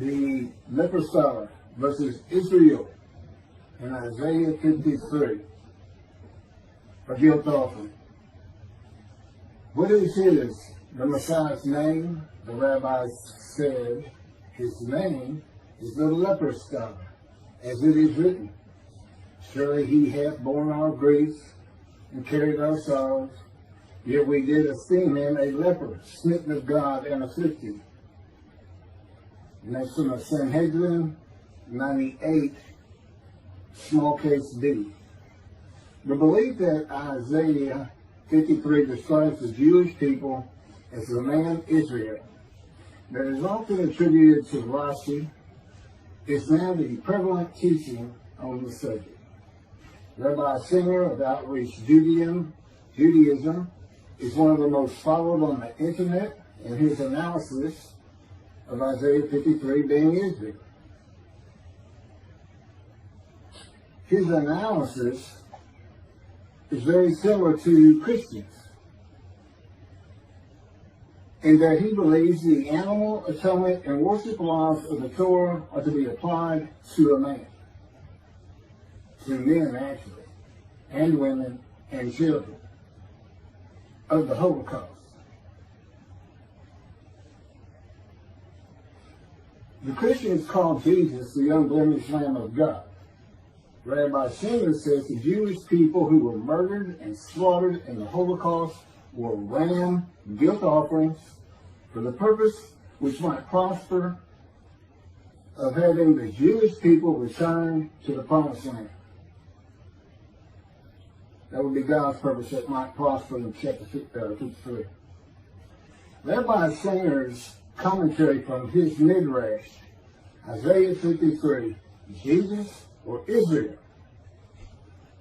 the leper scholar versus Israel in Isaiah 53, a guilt offering. What is the Messiah's name? The rabbis said his name is the leper scholar, as it is written, surely he hath borne our griefs and carried our sorrows, yet we did esteem him a leper, smitten of God and afflicted. And that's from the Sanhedrin 98, small case B. The belief that Isaiah 53 describes the Jewish people as the man Israel, that is often attributed to Rashi, is now the prevalent teaching on the subject. Rabbis Singer of Outreach Judaism is one of the most followed on the internet, and his analysis of Isaiah 53 being Israel. His analysis is very similar to Christians, in that he believes the animal atonement and worship laws of the Torah are to be applied to a man, to men actually, and women and children of the Holocaust. The Christians call Jesus the unblemished Lamb of God. Rabbi Singer says the Jewish people who were murdered and slaughtered in the Holocaust were ram guilt offerings for the purpose which might prosper of having the Jewish people return to the promised land. That would be God's purpose that might prosper in chapter 53. Rabbi Singer's commentary from his midrash, Isaiah 53, Jesus or Israel,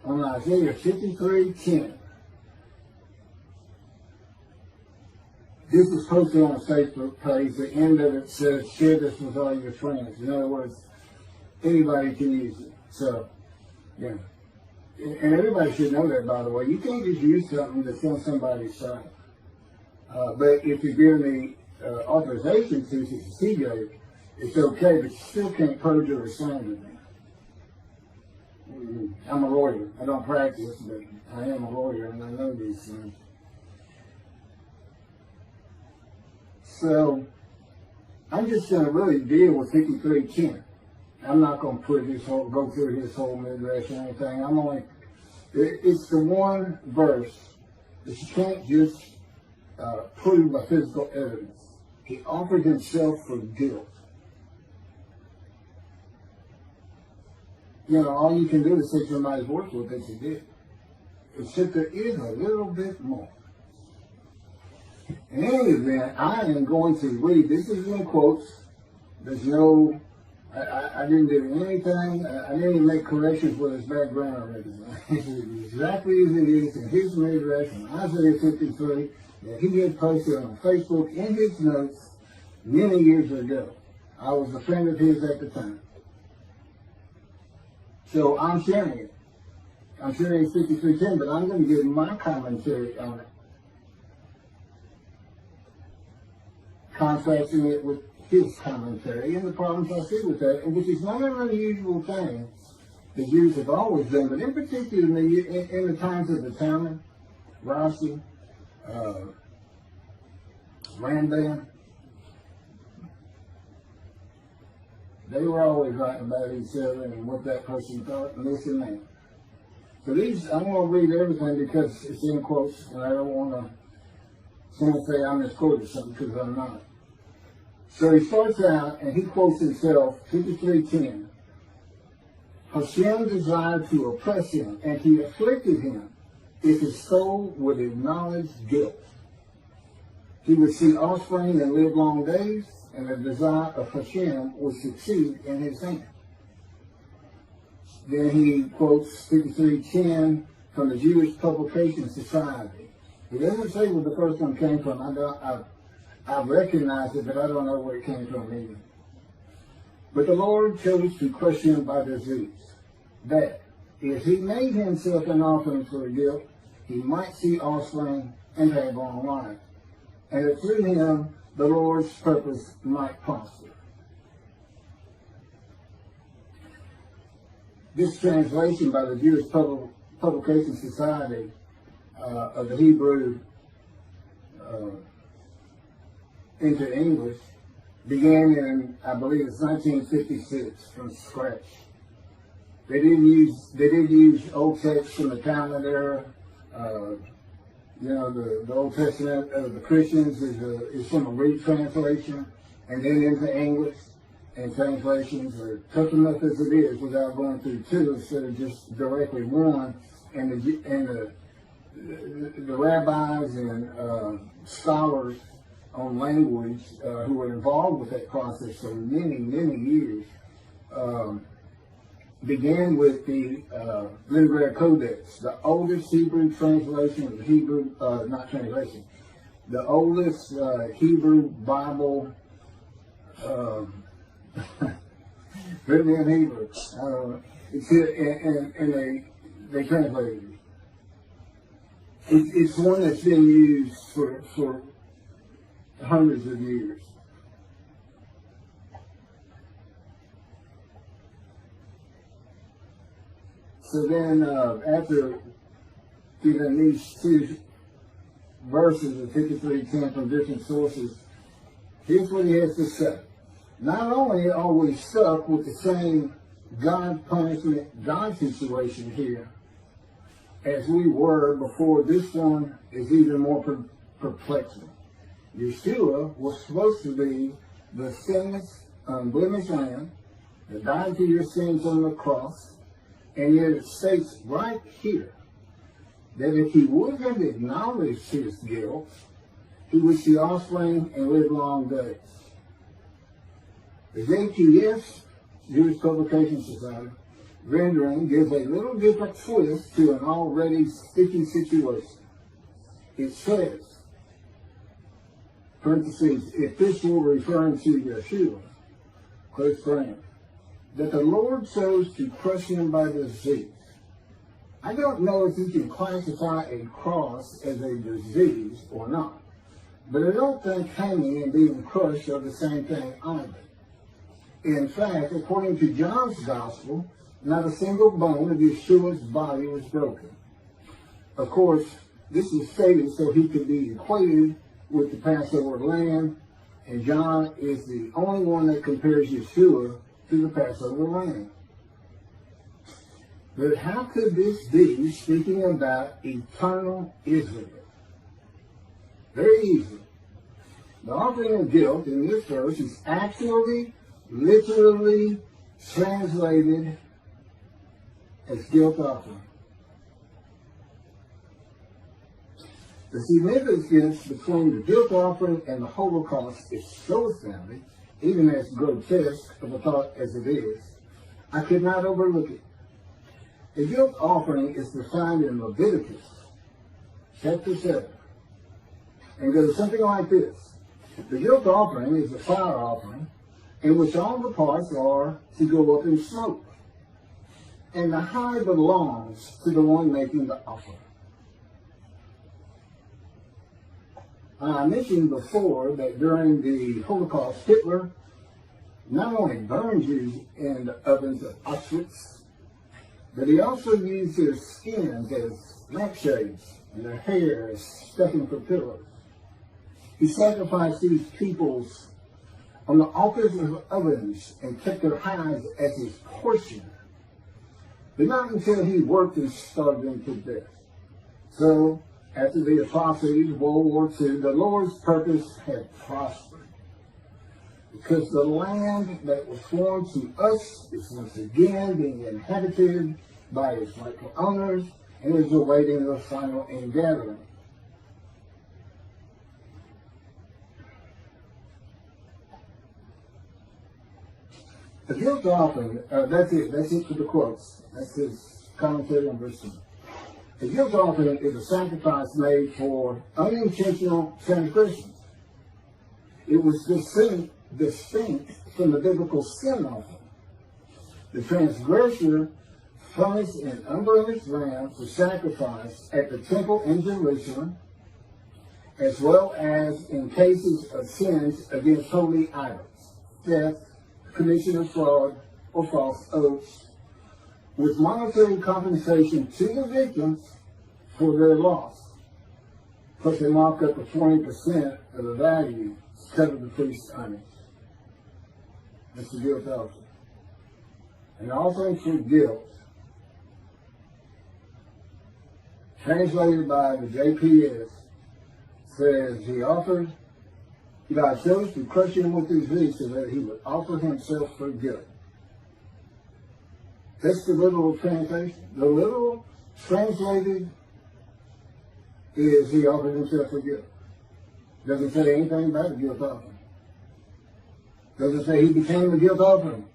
on Isaiah 53:10. This is posted on a Facebook page. The end of it says, share this with all your friends. In other words, anybody can use it. So, yeah. And everybody should know that, by the way. You can't just use something that's on somebody's site. But if you're given the authorization to CJ, it's okay, but you still can't perjure or slander them. I'm a lawyer. I don't practice, but I am a lawyer and I know these things. So, I'm just going to really deal with 53:10. I'm not going to go through his whole midrash or anything. It's the one verse that you can't just prove by physical evidence. He offered himself for guilt. You know, all you can do is take somebody's word for it that you did. Except there is a little bit more. In any event, I am going to read, this is in quotes, there's no, I didn't do anything, I didn't even make corrections with his background or anything. It's exactly as it is in his midrash in Isaiah 53 that he had posted on Facebook in his notes many years ago. I was a friend of his at the time. So I'm sharing it. I'm sharing 53:10, but I'm going to give my commentary on it, contrasting it with his commentary and the problems I see with that, which is not an unusual thing the Jews have always done, but in particular in the times of the Talmud, Rashi, Rambam, they were always writing about each other and what that person thought and this and that. So I'm going to read everything because it's in quotes, and I don't want to someone say I misquoted something, because I'm not. So he starts out and he quotes himself, 53:10. Hashem desired to oppress him, and he afflicted him if his soul would acknowledge guilt. He would see offspring and live long days, and the desire of Hashem would succeed in his hand. Then he quotes 53:10 from the Jewish Publication Society. He doesn't say where the first one came from. I recognize it, but I don't know where it came from either. But the Lord chose to crush him by disease, that if he made himself an offering for guilt, he might see offspring and have long life, and that through him the Lord's purpose might prosper. this translation by the Jewish Publication Society of the Hebrew into English began in, I believe it's 1956, from scratch. They did use old texts from the Talmud era. The Old Testament of the Christians is from a Greek translation, and then into English. And translations are tough enough as it is without going through two instead of just directly one. And the rabbis and scholars on language who were involved with that process for many, many years began with the Leningrad Codex, the oldest Hebrew translation of the Hebrew, the oldest Hebrew Bible written in Hebrew. And they translated it. It's one that's been used for hundreds of years. So then, after even these two verses of 53:10 from different sources, here's what he has to say. Not only are we stuck with the same God punishment, God situation here, as we were before, this one is even more perplexing. Yeshua was supposed to be the sinless, unblemished Lamb that died for your sins on the cross, and yet it states right here that if he would have acknowledged his guilt, he would see offspring and live long days. The JQS, Jewish Publication Society, rendering gives a little different twist to an already sticky situation. It says, parentheses, if this were referring to Yeshua, close friend, that the Lord chose to crush him by disease. I don't know if you can classify a cross as a disease or not, but I don't think hanging and being crushed are the same thing either. In fact, according to John's Gospel, not a single bone of Yeshua's body was broken. Of course, this is stated so he could be equated with the Passover lamb, and John is the only one that compares Yeshua to the Passover lamb. But how could this be speaking about eternal Israel? Very easy. The offering of guilt in this verse is actually, literally translated as guilt offering. The significance between the guilt offering and the Holocaust is so astounding, even as grotesque of a thought as it is, I could not overlook it. A guilt offering is defined in Leviticus chapter 7 and goes something like this. The guilt offering is a fire offering in which all the parts are to go up in smoke, and the high belongs to the one making the offering. I mentioned before that during the Holocaust, Hitler not only burned Jews in the ovens of Auschwitz, but he also used their skins as lampshades and their hair as stuffing for pillows. He sacrificed these peoples on the altars of ovens and kept their hides as his portion, but not until he worked and starved them to death. So, after the atrocities of World War II, the Lord's purpose had prospered, because the land that was sworn to us is once again being inhabited by its rightful owners and is awaiting the final ingathering. The guilt offering, that's it for the quotes. That's his commentary on verse 2. The guilt offering is a sacrifice made for unintentional transgressions. It was distinct from the biblical sin offering. The transgressor furnished an unblemished lamb for sacrifice at the temple in Jerusalem, as well as in cases of sins against holy idols, theft, commission of fraud, or false oaths, with monetary compensation to the victims for their loss. Plus they mark up to 20% of the value to cover the priest's earnings. That's the guilt offering. And offering for guilt, translated by the JPS, says he offered, God chose to crush him with his knee so that he would offer himself for guilt. That's the literal translation. The literal translated is he offered himself for guilt. Doesn't say anything about the guilt offering. Doesn't say he became the guilt offering.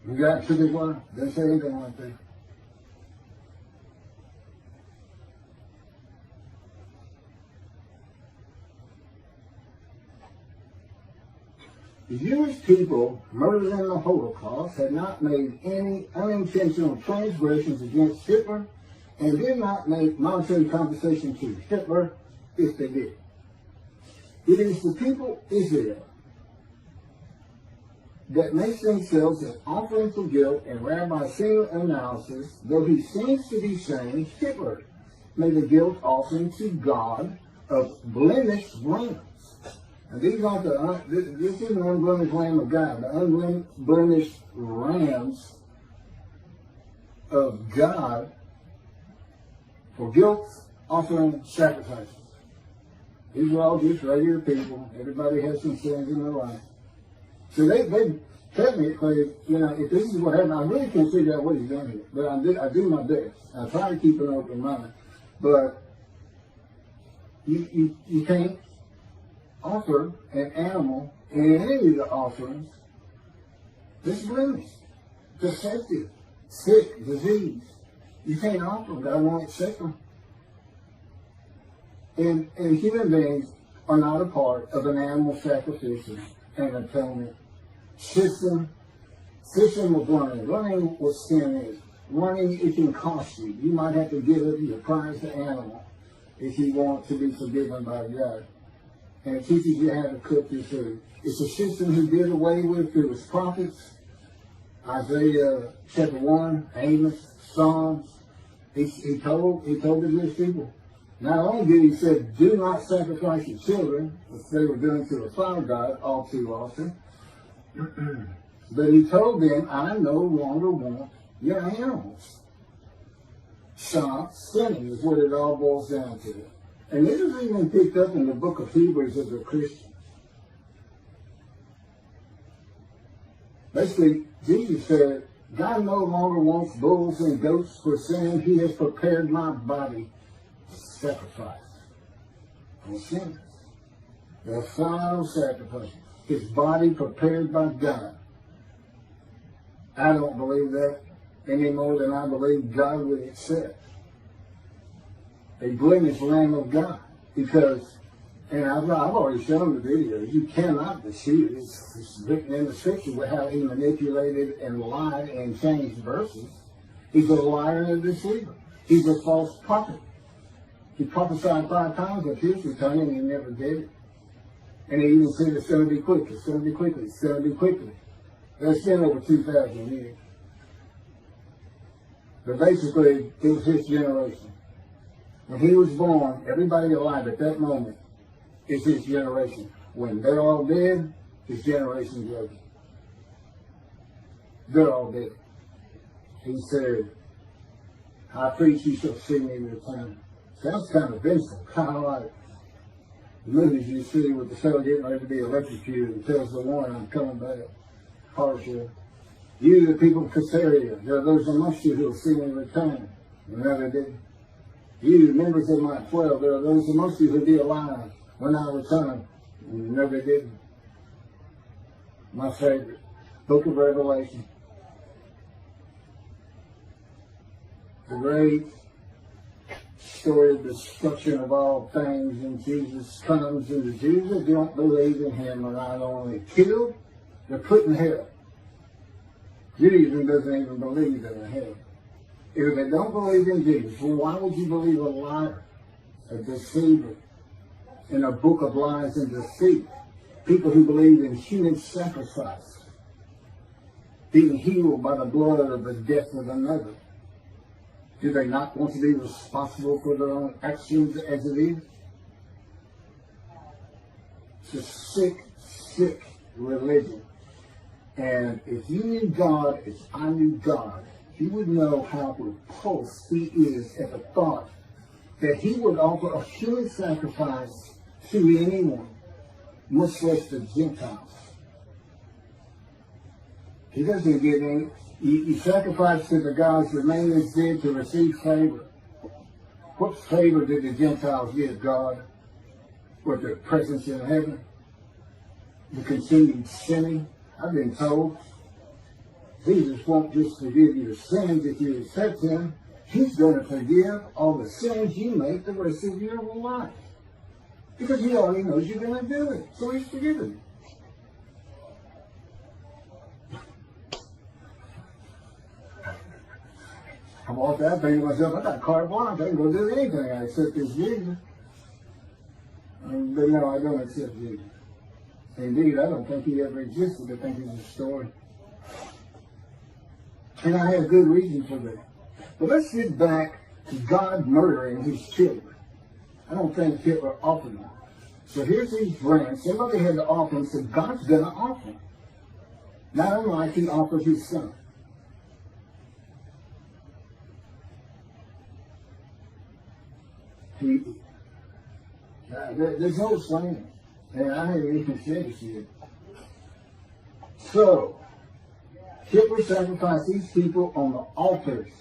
You got to this one? Doesn't say anything like that. The Jewish people murdered in the Holocaust had not made any unintentional transgressions against Hitler and did not make monetary compensation to Hitler if they did. It is the people Israel that makes themselves an offering for guilt, and Rabbi Singer analysis, though he seems to be saying Hitler made a guilt offering to God of blemished rams. And these aren't this is an unblemished lamb of God. The unblemished rams of God for guilt offering sacrifices. These are all just regular people. Everybody has some sins in their life. So they technically, if this is what happened, I really can't figure out what he's done here. But I do my best. I try to keep an open mind. But you can't offer an animal in any of the offerings that's blemished, defective, sick, disease. You can't offer them. God won't accept them. And human beings are not a part of an animal sacrificial and atonement system of running. Running what sin is. Running, it can cost you. You might have to give up your prized animal if you want to be forgiven by God. And it teaches you how to cook your food. It's a system he did away with through his prophets. Isaiah chapter 1, Amos, Psalms. He told the Jewish people. Not only did he say, do not sacrifice your children, which they were doing to the fire god all too often, but he told them, I no longer want your animals. Stop sinning is what it all boils down to. And this is even picked up in the book of Hebrews as a Christian. Basically, Jesus said, God no longer wants bulls and goats for sin. He has prepared my body to sacrifice for sin. The final sacrifice. His body prepared by God. I don't believe that any more than I believe God would accept a blemished Lamb of God, because, and I've already shown the video, you cannot deceive. It's written in the scripture with how he manipulated and lied and changed verses. He's a liar and a deceiver. He's a false prophet. He prophesied 5 times of his return and he never did it. And he even said it's going to be quickly, it's going to be quickly, it's going to be quickly. That's been over 2,000 years. But basically, it was his generation. When he was born, everybody alive at that moment is his generation. When they're all dead, his generation's over. They're all dead. He said, I preach you shall see me return. Sounds kind of vengeful, kind of like the movies you see with the fellow getting ready to be electrocuted and tells the warning, I'm coming back. Partial. You, the people of Caesarea, there are those amongst you who will see me return. And never did. You, members of my 12, there are those amongst you who be alive when I return. And you never did. My favorite, Book of Revelation. The great story of destruction of all things, and Jesus comes, and the Jews that don't believe in him are not only killed, they're put in hell. Judaism doesn't even believe in a hell. If they don't believe in Jesus, well, why would you believe a liar, a deceiver, in a book of lies and deceit? People who believe in human sacrifice. being healed by the blood of the death of another? Do they not want to be responsible for their own actions as it is? It's a sick, sick religion. And if you knew God as I knew God, you would know how repulsed he is at the thought that he would offer a human sacrifice to anyone, much less the Gentiles. He doesn't get any. You sacrifice to the gods the Mayans did to receive favor. What favor did the Gentiles give God? With their presence in heaven? The continued sinning? I've been told Jesus won't just forgive your sins if you accept him. He's going to forgive all the sins you make the rest of your life. Because he already knows you're going to do it. So he's forgiven you. I walked out thinking to myself, I got carte blanche. I can go do anything. I accept this Jesus. But no, I don't accept Jesus. Indeed, I don't think he ever existed. I think he's a story. And I have good reason for that. But let's get back to God murdering his children. I don't think Hitler offered them. So here's these brands. Somebody had to offer them, so God's going to offer them. Not unlike he offered his son. There's no explaining. And I haven't even said this yet. So, Hitler sacrificed these people on the altars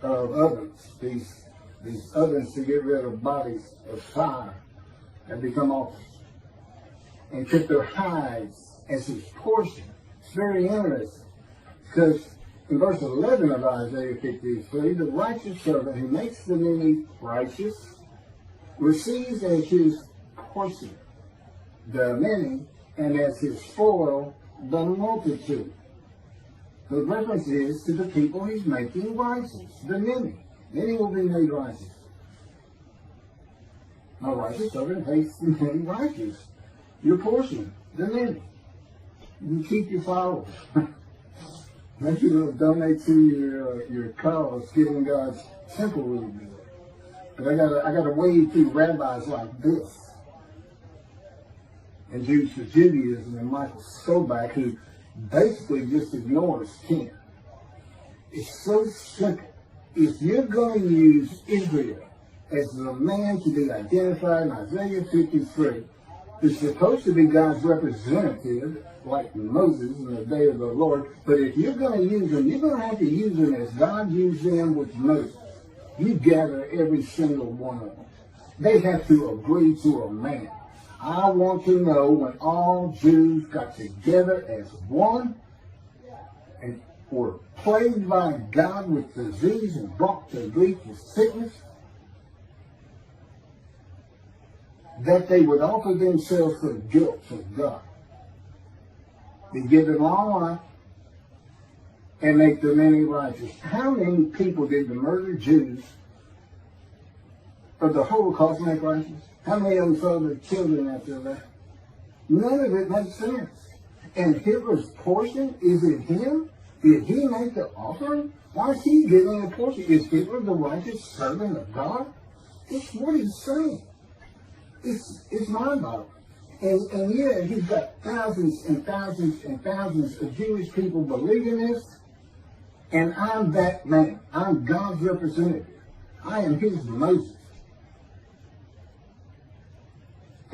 of ovens. These ovens to get rid of bodies of fire that become altars. And took their hides as his portion. It's very interesting. Because in verse 11 of Isaiah 53, the righteous servant who makes the many righteous receives as his portion the many, and as his spoil the multitude. The reference is to the people he's making righteous, the many. Many will be made righteous. A righteous servant makes the many righteous. Your portion, the many. You keep your followers. Maybe you'll donate to your cause, giving God's temple really. But I gotta wade through rabbis like this. And Jews for Judaism and Michael Skoback, who basically just ignores 10. It's so simple. If you're going to use Israel as the man to be identified in Isaiah 53, who's supposed to be God's representative, like Moses in the day of the Lord, but if you're going to use them, you're going to have to use them as God used them with Moses. You gather every single one of them. They have to agree to a man. I want to know when all Jews got together as one and were plagued by God with disease and brought to grief with sickness, that they would offer themselves for the guilt of God. They give them long life and make the many righteous. How many people did the murdered Jews of the Holocaust make righteous? How many of them saw their children after that? None of it makes sense. And Hitler's portion, is it him? Did he make the offering? Why is he giving a portion? Is Hitler the righteous servant of God? It's what he's saying. It's mind-boggling. And yeah, he's got thousands and thousands and thousands of Jewish people believing this. And I'm that man. I'm God's representative. I am his Moses.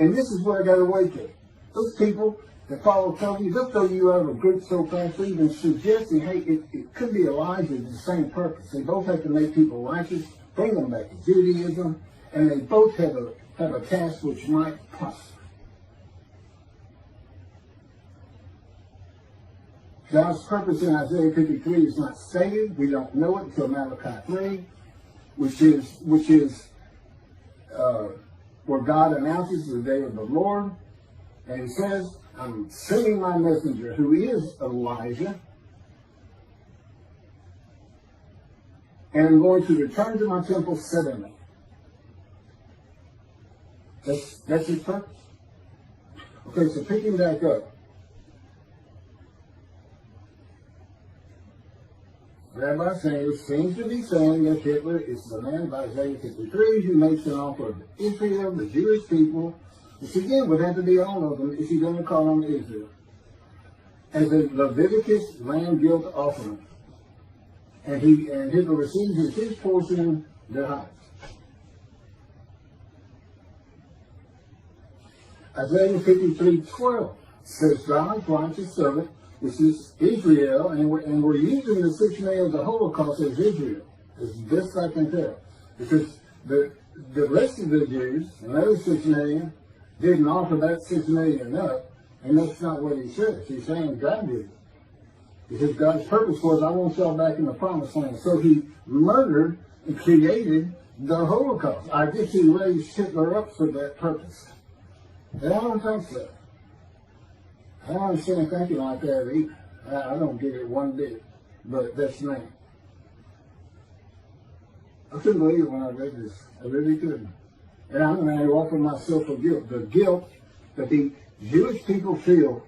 And this is what I got to wait to. Those people that follow Tovia, they'll throw you out of a group so fast, even suggesting, hey, it could be Elijah with the same purpose. They both have to make people righteous, bring them back to Judaism, and they both have a task which might prosper. God's purpose in Isaiah 53 is not stated. We don't know it until Malachi 3, which is where God announces the day of the Lord. And he says, I'm sending my messenger, who is Elijah, and I'm going to return to my temple suddenly. That's his purpose. Okay, so picking back up. Rabbi Singer seems to be saying that Hitler is the man of Isaiah 53 who makes an offer of Israel, the Jewish people, which again would have to be all of them if you're going to call them Israel, as a Leviticus land guilt offering. And Hitler receives as his portion the heights. Isaiah 53:12 says, God's righteous servant, which is Israel, and we're using the 6 million of the Holocaust as Israel, as best I can tell. Because the rest of the Jews, another 6 million, didn't offer that 6 million up, and that's not what he says. He's saying God did it. Because God's purpose was, I want y'all back in the promised land. So he murdered and created the Holocaust. I guess he raised Hitler up for that purpose. And I don't think so. I don't understand thinking like that either. I don't get it one bit. But that's me. I couldn't believe it when I read this. I really couldn't. And I'm going to offer myself a guilt. The guilt that the Jewish people feel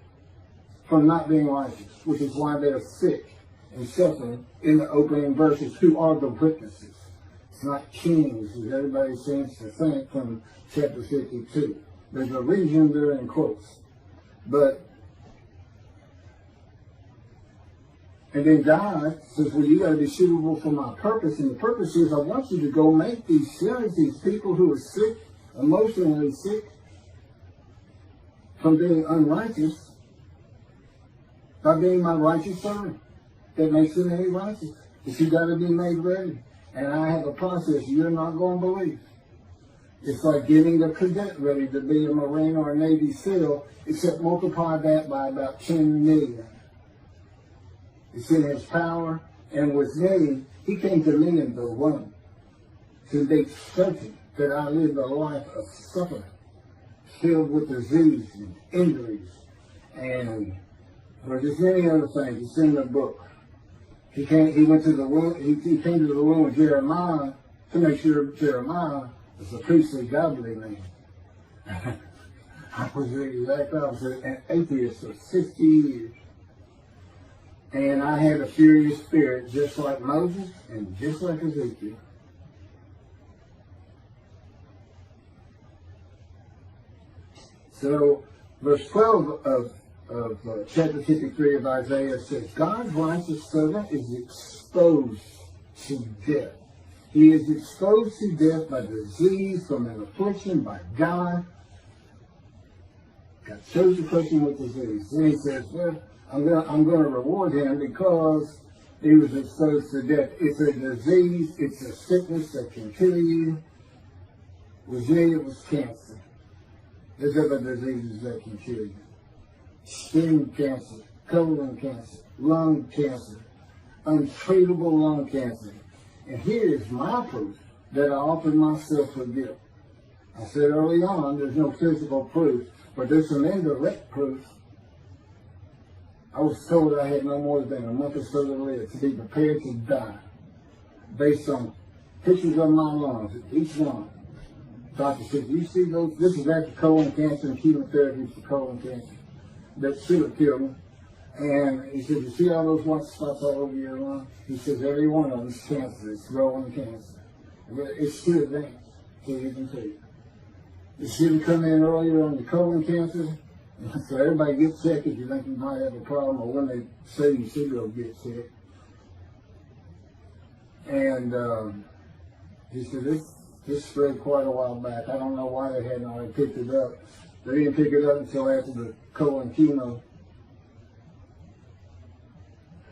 from not being righteous, which is why they're sick and suffering in the opening verses, who are the witnesses. It's not kings, as everybody seems to think from chapter 52. There's a reason they're in quotes. And then God says, well, you got to be suitable for my purpose. And the purpose is, I want you to go make these sinners, these people who are sick, emotionally sick, from being unrighteous, by being my righteous servant. That makes them any righteous. But you got to be made ready. And I have a process you're not going to believe. It's like getting the cadet ready to be a Marine or a Navy SEAL, except multiply that by about 10 million. It's in his power, and with me, he came to me in the womb to make certain that I lived a life of suffering, filled with disease and injuries, and just many other things. It's in the book. He went to the womb. He came to the womb of Jeremiah to make sure Jeremiah was a priestly, godly man. I was the exact opposite, an atheist for 60 years. And I had a furious spirit just like Moses and just like Ezekiel. So, verse 12 of chapter 53 of Isaiah says, God's righteous servant is exposed to death. He is exposed to death by disease, from an affliction, by God. God chose the person with disease. Then he says, well, I'm going to reward him because he was exposed to death. It's a disease. It's a sickness that can kill you. With me, it was cancer. There's other diseases that can kill you. Skin cancer, colon cancer, lung cancer, untreatable lung cancer. And here is my proof that I offered myself for guilt. I said early on, there's no physical proof, but there's some indirect proof. I was told I had no more than a month or so to live, to be prepared to die, based on pictures of my lungs, each one. Doctor said, you see those? This is after colon cancer and chemotherapy for colon cancer. That should have killed me. And he said, you see all those white spots all over your lung? He says, every one of them is cancer. It's growing cancer. It's too advanced, so you can see. It should have come in earlier on the colon cancer. So everybody gets sick if you think you might have a problem, or when they say you should go get sick. And he said, this spread quite a while back. I don't know why they hadn't already picked it up. They didn't pick it up until after the colon chemo.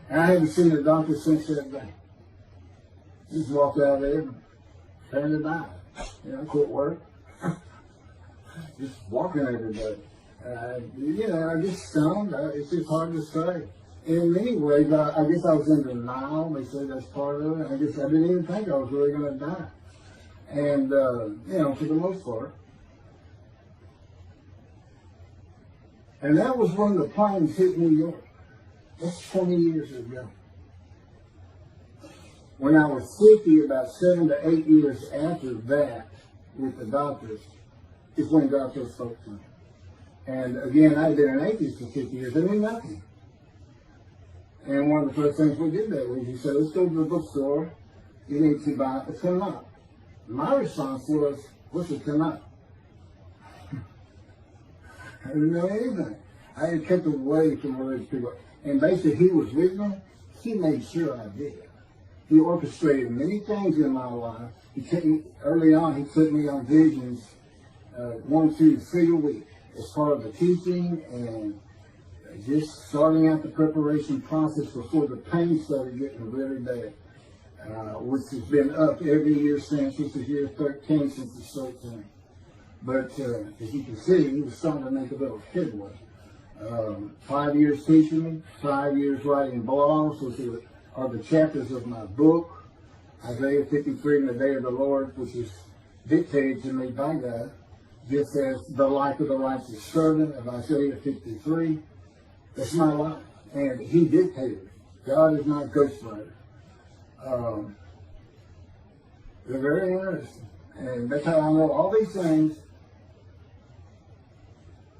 And I haven't seen the doctor since that day. Just walked out there and turned to die. Quit work. Just walking everybody. I get stoned. It's just hard to say. In many ways, I guess I was in denial. They say that's part of it. I guess I didn't even think I was really going to die. And, for the most part. And that was when the planes hit New York. That's 20 years ago. When I was 50, about 7 to 8 years after that, with the doctors, is when God first spoke to me. And again, I'd been an atheist for 50 years. I knew nothing. And one of the first things we did that week, he said, let's go to the bookstore. You need to buy a Talmud. My response was, what's a Talmud? I didn't know anything. I had kept away from religious people. And basically, he was with me. He made sure I did. He orchestrated many things in my life. Early on, he took me on visions 1, 2, 3 a week as part of the teaching and just starting out the preparation process before the pain started getting really bad, which has been up every year since. This is year 13 since it's 13. But as you can see, he was starting to make a little headway. 5 years teaching me, 5 years writing blogs, which are the chapters of my book, Isaiah 53 and the Day of the Lord, which is dictated to me by God, just as the life of the righteous servant of Isaiah 53. That's my life. And he dictated it. God is my ghostwriter. They're very interesting. And that's how I know all these things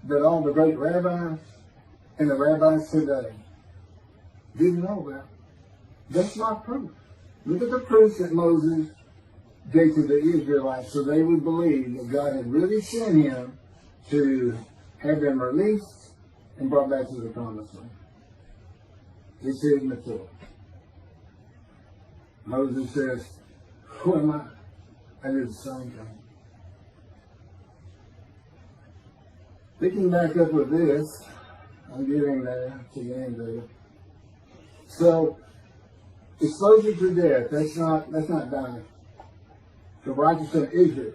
that all the great rabbis and the rabbis today didn't know about. That's not proof. Look at the proof that Moses gave to the Israelites so they would believe that God had really sent him to have them released and brought back to the promised land. It's in the Torah. Moses says, who am I? I did the same thing. Picking back up with this, I'm getting there to the end of it. So, exposure to death, that's not dying. The righteous of Israel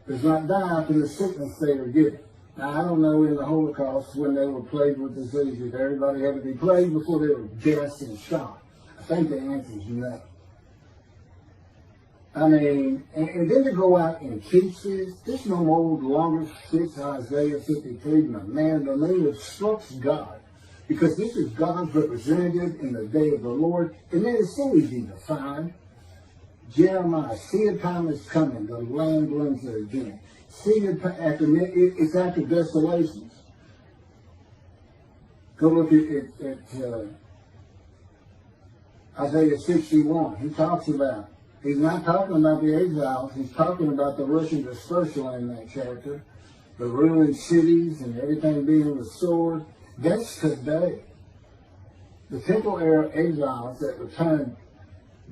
does not die from the sickness they were given. Now, I don't know in the Holocaust when they were plagued with disease, if everybody had to be plagued before they were gassed and shot. I think the answer is no. I mean, and then to go out and teach this no longer fits Isaiah 53 than a man in the moon instructs God. Because this is God's representative in the day of the Lord, and then it's so easy to find. Jeremiah, see a time is coming, the land blooms again. See it's after desolations. Go look at Isaiah 61. He talks about, he's not talking about the exiles, he's talking about the Russian dispersal in that chapter, the ruined cities and everything being restored. That's today. The temple era exiles that returned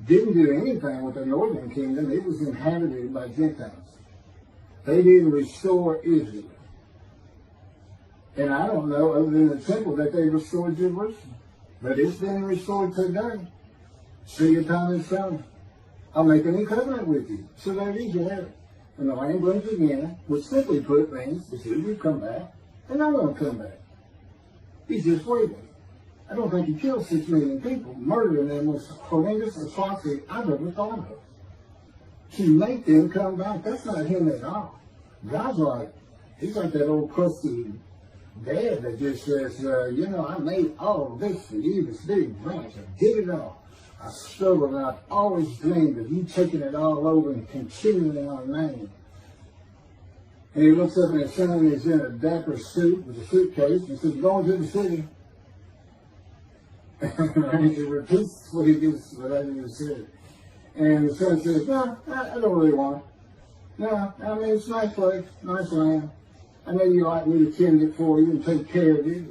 didn't do anything with the northern kingdom. It was inhabited by Gentiles. They didn't restore Israel. And I don't know, other than the temple, that they restored Jerusalem. But it's been restored today. See your time is coming. I'll make a new covenant with you. So there you have it. And the land blooms again, which simply put means the Jews will come back, and I'm going to come back. He's just waiting. I don't think he killed 6 million people. Murdering them was horrendous atrocity I've ever thought of. To make them come back, that's not him at all. God's like, he's like that old crusty dad that just says, I made all of this for you, this big branch. I did it all. I struggled and I've always dreamed of you taking it all over and continuing our name. And he looks up and his son is in a dapper suit with a suitcase and says, going to the city. And he repeats what he just said. And the son says, no, I don't really want it. No, I mean, it's a nice place, nice land. I know you like me to tend it for you and take care of it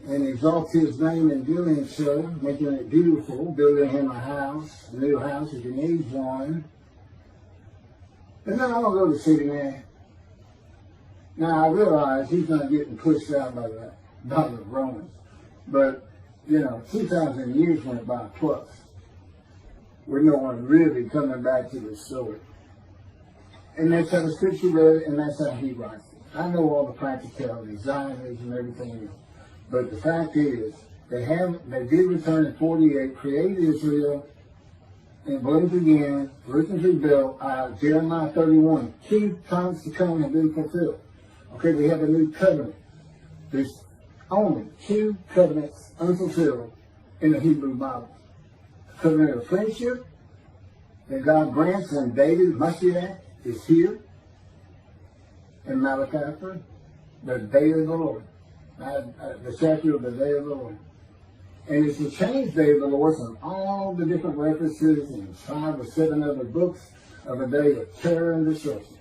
and exalt his name in doing so, making it beautiful, building him a house, a new house if he needs one. And then I want to go to the city, man. Now, I realize he's not getting pushed out by the Romans. But, 2,000 years went by plus. With no one really coming back to the story. And that's how the scripture read, and that's how he writes it. I know all the practicalities, Zionism and everything else. But the fact is, they did return in 48, create Israel, and blooms again, Jerusalem's rebuilt, Jeremiah 31, 2 times to come have been fulfilled. Okay, we have a new covenant. There's only 2 covenants unfulfilled in the Hebrew Bible. The covenant of friendship that God grants when David, Moshiach, is here in Malachi 3, the day of the Lord. The chapter of the day of the Lord. And it's the change day of the Lord from all the different references in 5 or 7 other books of a day of terror and destruction,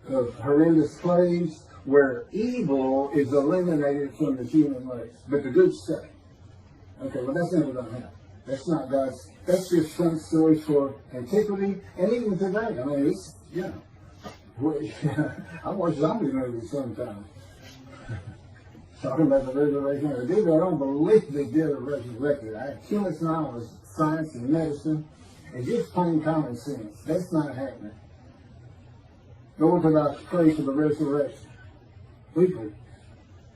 of horrendous plagues where evil is eliminated from the human race, but the good stay. Okay, well that's never going to happen. That's not God's, that's just some stories for antiquity, and even today. I mean, it's, you know, I watch zombie movies sometimes. Talking about the resurrection of the dead, I don't believe they did a resurrected. I have too much knowledge, science and medicine, and just plain common sense. That's not happening. The Orthodox pray for the resurrection weekly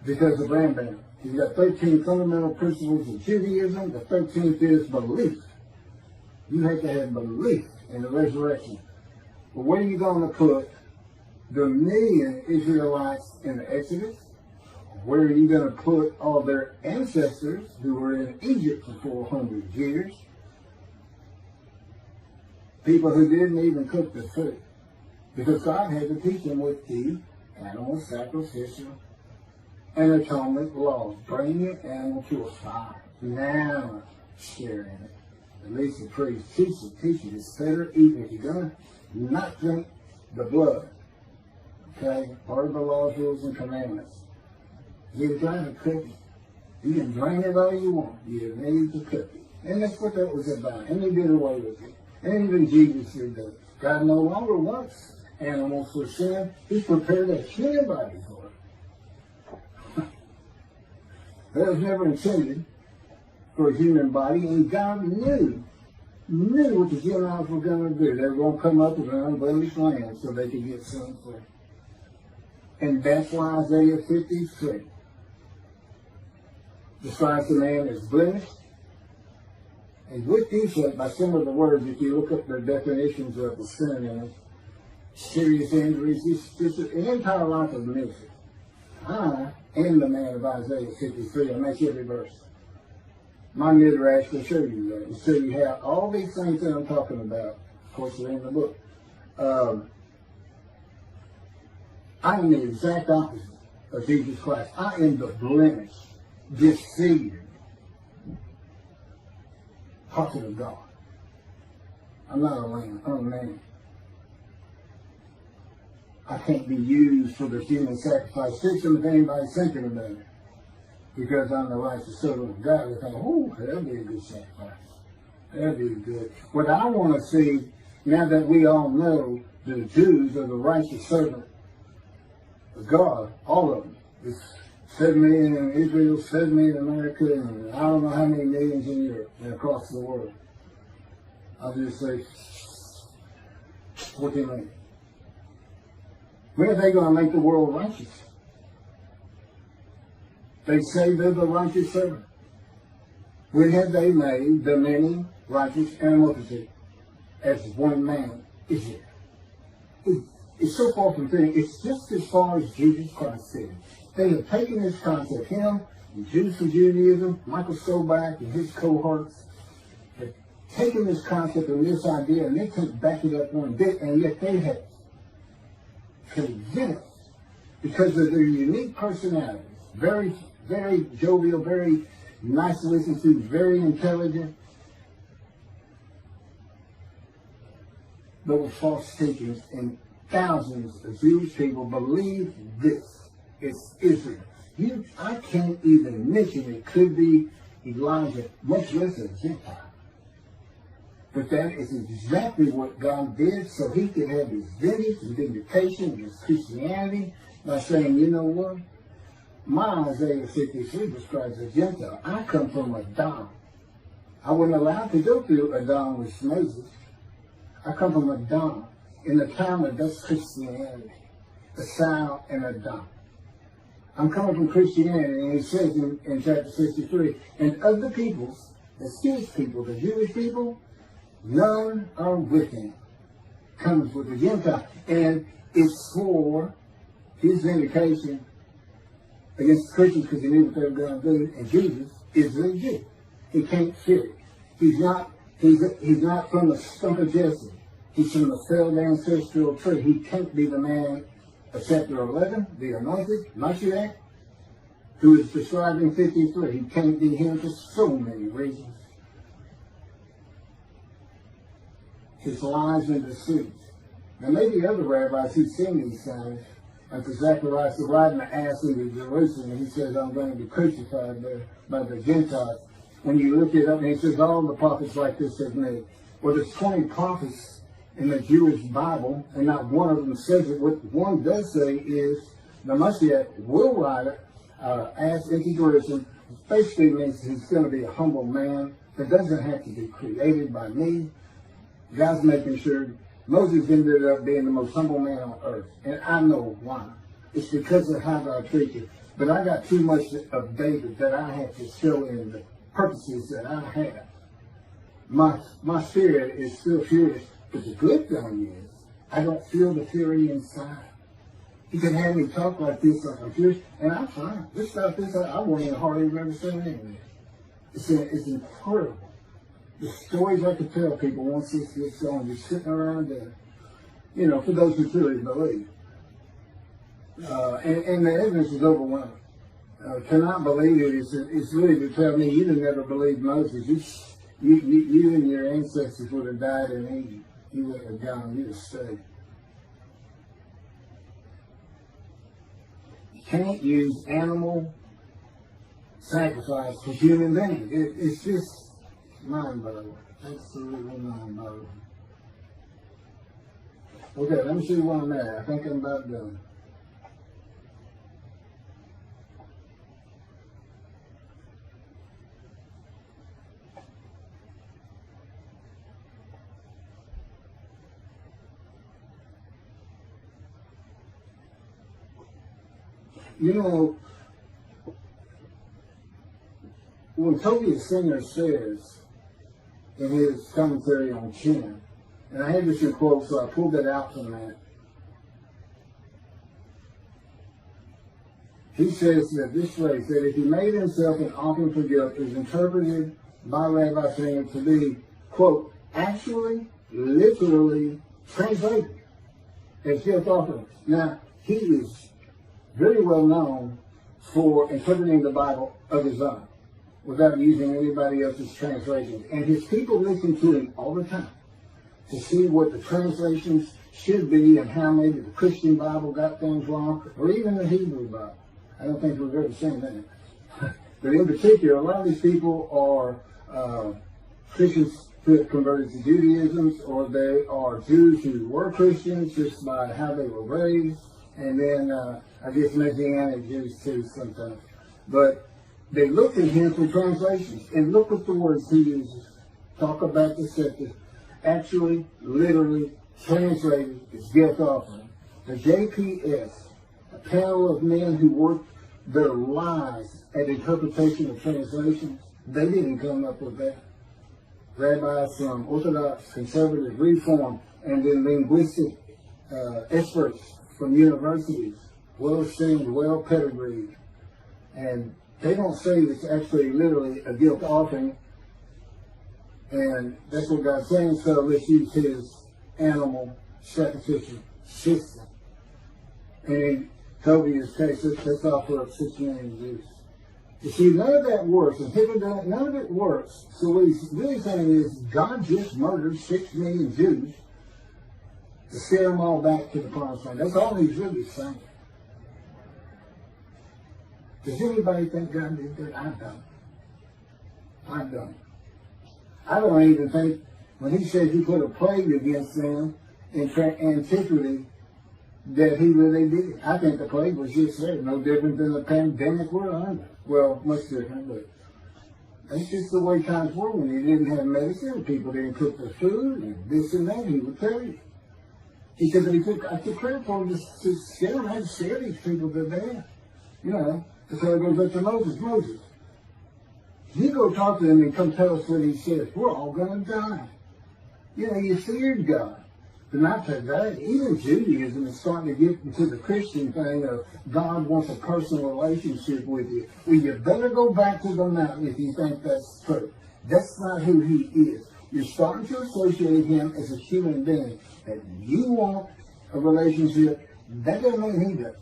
because of Rambam. He's got 13 fundamental principles of Judaism. The 13th is belief. You have to have belief in the resurrection. But where are you going to put the million Israelites in the Exodus? Where are you going to put all their ancestors who were in Egypt for 400 years? People who didn't even cook the food. Because God had to teach them with the animal sacrificial and atonement laws. Bring your animal to a fire. Now share in it. At least the priest teach it. It's better eat if you're going to not drink the blood. Okay? Part of the laws, rules, and commandments. You try to cook it. You can drain it all you want. You need to cook it. And that's what that was about. And they did away with it. And even Jesus did that. God no longer wants animals for sin. He prepared a human body for it. That was never intended for a human body. And God knew what the Gentiles were going to do. They were going to come up with an unblemished land so they could get sin free. And that's why Isaiah 53 describes the man as blemished and with defect by some of the words. If you look up the definitions of the synonyms, serious injuries, it's an entire life of misery. I am the man of Isaiah 53. I make every verse. My midrash will show you that. And show you how all these things that I'm talking about, of course, are in the book. I am the exact opposite of Jesus Christ. I am the blemished, deceived prophet of God. I'm not a lamb. I'm a man. I can't be used for the human sacrifice system if anybody's thinking about it. Because I'm the righteous servant of God. They think, oh, that'll be a good sacrifice. That'll be good. What I want to see, now that we all know the Jews are the righteous servant of God, all of them. It's 7 million in Israel, 7 million in America, and I don't know how many millions in Europe and across the world. I'll just say 14 million. When are they going to make the world righteous? They say they're the righteous servant. When have they made the many righteous and a multitude as one man is it? It's so far from thing. It's just as far as Jesus Christ said. They have taken this concept, him, and Jews for Judaism, Michael Sobach and his cohorts, have taken this concept and this idea, and they can't back it up one bit, and yet they have convinced because of their unique personalities. Very, very jovial, very nice to listen to, very intelligent, but with false teachings, and thousands of Jewish people believe this. It's Israel. I can't even mention it could be Elijah, much less a Gentile. But that is exactly what God did so he could have his vintage and vindication of his Christianity by saying, you know what? My Isaiah 53 describes a Gentile. I come from Adam. I wasn't allowed to go through Adam with Moses. I come from Adam. In the Talmud, that's Christianity. The Sal and Adam. I'm coming from Christianity, and it says in chapter 63, and of the peoples, the Jewish people, the Jewish people, none are with him. Comes with the Gentile. And it's for his vindication against the Christians because he knew what they were going to do. And Jesus is a Jew. He can't fit it. He's not from the stump of Jesse. He's from the failed ancestral tree. He can't be the man of chapter 11, the anointed, Moshiach who is described in 53. He can't be him for so many reasons. His lies and deceit. Now maybe other rabbis who sing these things, and for Zacharias riding the ass into Jerusalem, and he says, I'm going to be crucified there by the Gentiles. When you look it up, and he says, all the prophets like this have made. Well, there's 20 prophets in the Jewish Bible, and not one of them says it. What one does say is the Moshiach will ride ass into Jerusalem. Basically means he's going to be a humble man that doesn't have to be created by me. God's making sure Moses ended up being the most humble man on earth. And I know why. It's because of how God treated him. But I got too much of David that I have to show in the purposes that I have. My spirit is still furious. But the good thing is, I don't feel the fury inside. He can have me talk like this, like I'm furious, and I'm fine. This stuff is, I won't even hardly ever say anything. It's incredible. The stories I could tell people once this gets going, just sitting around there, you know, for those who truly believe. And the evidence is overwhelming. Cannot believe it. It's really to tell me you'd have never believed Moses. You and your ancestors would have died in Egypt. You would have gone, you'd have stayed. You can't use animal sacrifice for human beings. It's just mind-boggling. Absolutely mind-boggling. Okay, let me see where I'm at. I think I'm about done. You know, when Tovia Singer says in his commentary on Chin, and I had this in quote, so I pulled that out from that. He says that this phrase, that if he made himself an offering for guilt, is interpreted by Rabbi Singer to be, quote, actually, literally translated as guilt offerings. Now, he is very well known for interpreting the Bible of his own without using anybody else's translations. And his people listen to him all the time to see what the translations should be and how maybe the Christian Bible got things wrong, or even the Hebrew Bible. I don't think we've ever seen that. But in particular, a lot of these people are Christians who have converted to Judaism, or they are Jews who were Christians just by how they were raised, and then I guess Messianic Jews too sometimes. But they look at him for translations, and look at the words he uses. Talk about deceptive. Actually, literally translated as guilt offering. The JPS, a panel of men who worked their lives at interpretation of translations, they didn't come up with that. Rabbis from Orthodox, Conservative, Reform, and then linguistic experts from universities, well-esteemed, well-pedigreed. And they don't say it's actually literally a guilt offering. And that's what God's saying, so let's use his animal sacrificial system. And in Tobia's case, let's offer up 6 million Jews. You see, none of that works. And people don't, none of it works. So what he's really saying is God just murdered 6 million Jews to scare them all back to the promised land. That's all he's really saying. Does anybody think God did that? I don't. I don't. I don't even think, when he says he put a plague against them in antiquity, that he really did it. I think the plague was just there, no different than the pandemic we're under. Well, much different, but that's just the way times were when you didn't have medicine, people didn't cook their food, and this and that, he would tell you. He said that I took credit for him to scare them. I had to scare these people to death. You know, so it goes up to Moses. You go talk to them and come tell us what he says. We're all going to die. You know, you feared God. But not today. Even Judaism is starting to get into the Christian thing of God wants a personal relationship with you. Well, you better go back to the mountain if you think that's true. That's not who he is. You're starting to associate him as a human being. That you want a relationship, that doesn't mean he does.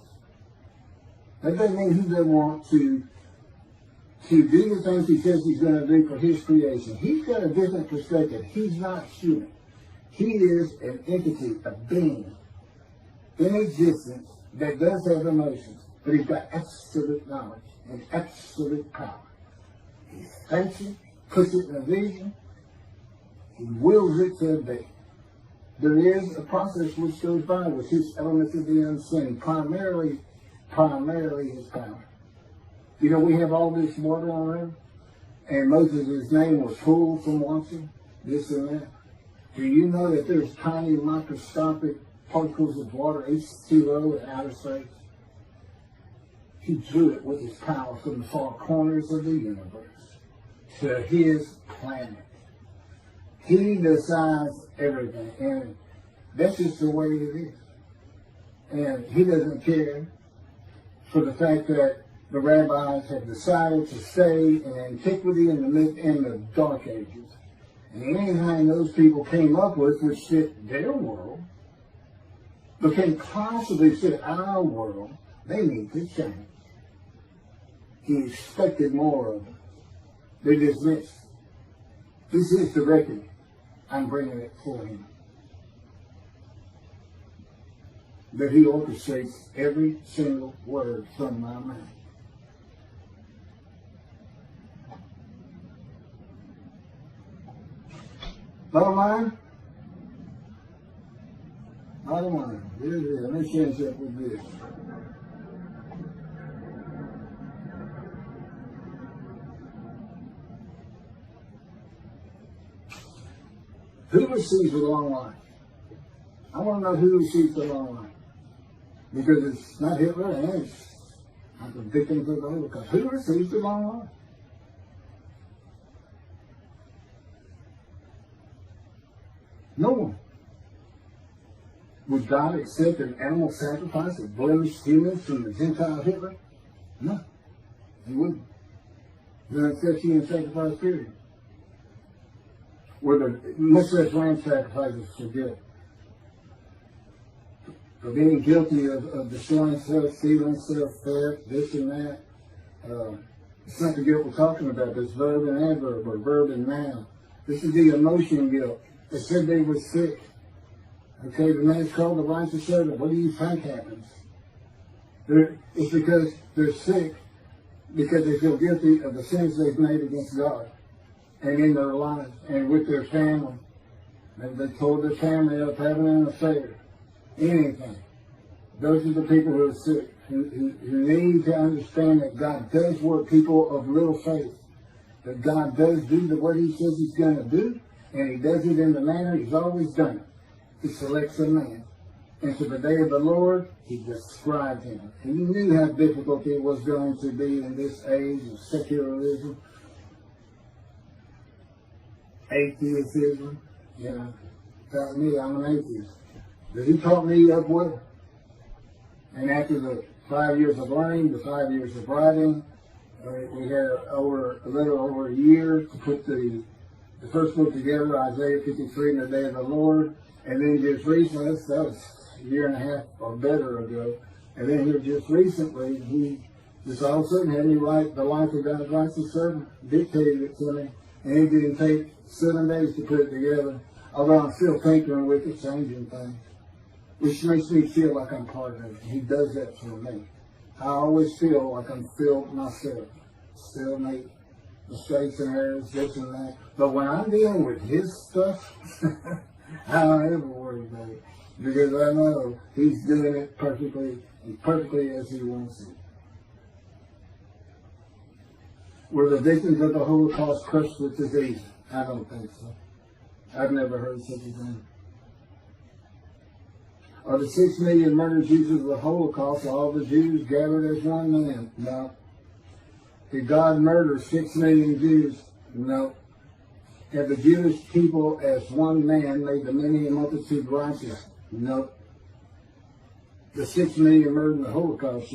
That doesn't mean he doesn't want to do the things he says he's going to do for his creation. He's got a different perspective. He's not human. He is an entity, a being in existence that does have emotions, but he's got absolute knowledge and absolute power. He thinks it, puts it in a vision, he wills it to be. There is a process which goes by with his elements of the unseen, primarily his power. You know, we have all this water on earth, and Moses' name was full from watching this and that. Do you know that there's tiny microscopic particles of water, H2O, in outer space? He drew it with his power from the far corners of the universe to his planet. He decides everything, and that's just the way it is. And he doesn't care for the fact that the rabbis have decided to stay in antiquity in the Dark Ages. And anything those people came up with which fit their world, but can possibly fit our world, they need to change. He expected more of them. They dismissed. This is the record. I'm bringing it for him. That he orchestrates every single word from my mouth. Bottom line? Bottom line. Here it is. Let me change that with this. Who receives the long life? I want to know who receives the long life. Because it's not Hitler and it's not the victims of the Holocaust. Who receives the long life? No one. Would God accept an animal sacrifice of blemished humans from the Gentile Hitler? No. He wouldn't. He doesn't accept human sacrifice, period. Were the much less lamb sacrifices for guilt. For being guilty of destroying self, stealing self, theft, this and that. It's not the guilt we're talking about. It's verb and adverb, or verb and noun. This is the emotion guilt. They said they were sick. Okay, the man's called the righteous servant. What do you think happens? It's because they're sick, because they feel guilty of the sins they've made against God and in their lives and with their family. They told their family of having an affair. Anything. Those are the people who are sick, who need to understand that God does work people of little faith, that God does do what he says he's going to do, and he does it in the manner he's always done it. He selects a man. And for the day of the Lord, he described him. He knew how difficult it was going to be in this age of secularism, atheism. You know, tell me I'm an atheist. But he taught me up well. And after the 5 years of learning, the 5 years of writing, we had a little over a year to put the first book together, Isaiah 53 and the Day of the Lord. And then just recently, that was a year and a half or better ago, and then here just recently, he just all of a sudden had me write The Life of God's Righteous Servant, dictated it to me, and it didn't take 7 days to put it together, although I'm still tinkering with it, changing things, which makes me feel like I'm part of it. He does that for me. I always feel like I'm filled myself, still make mistakes and errors, this and that, but when I'm dealing with his stuff, I don't ever worry about it, because I know he's doing it perfectly as he wants it. Were the victims of the Holocaust crushed with disease? I don't think so. I've never heard such a thing. Are the 6 million murdered Jews of the Holocaust all the Jews gathered as one man? No. Did God murder 6 million Jews? No. Have the Jewish people as one man made the many multitude righteous? No. The 6 million murdered in the Holocaust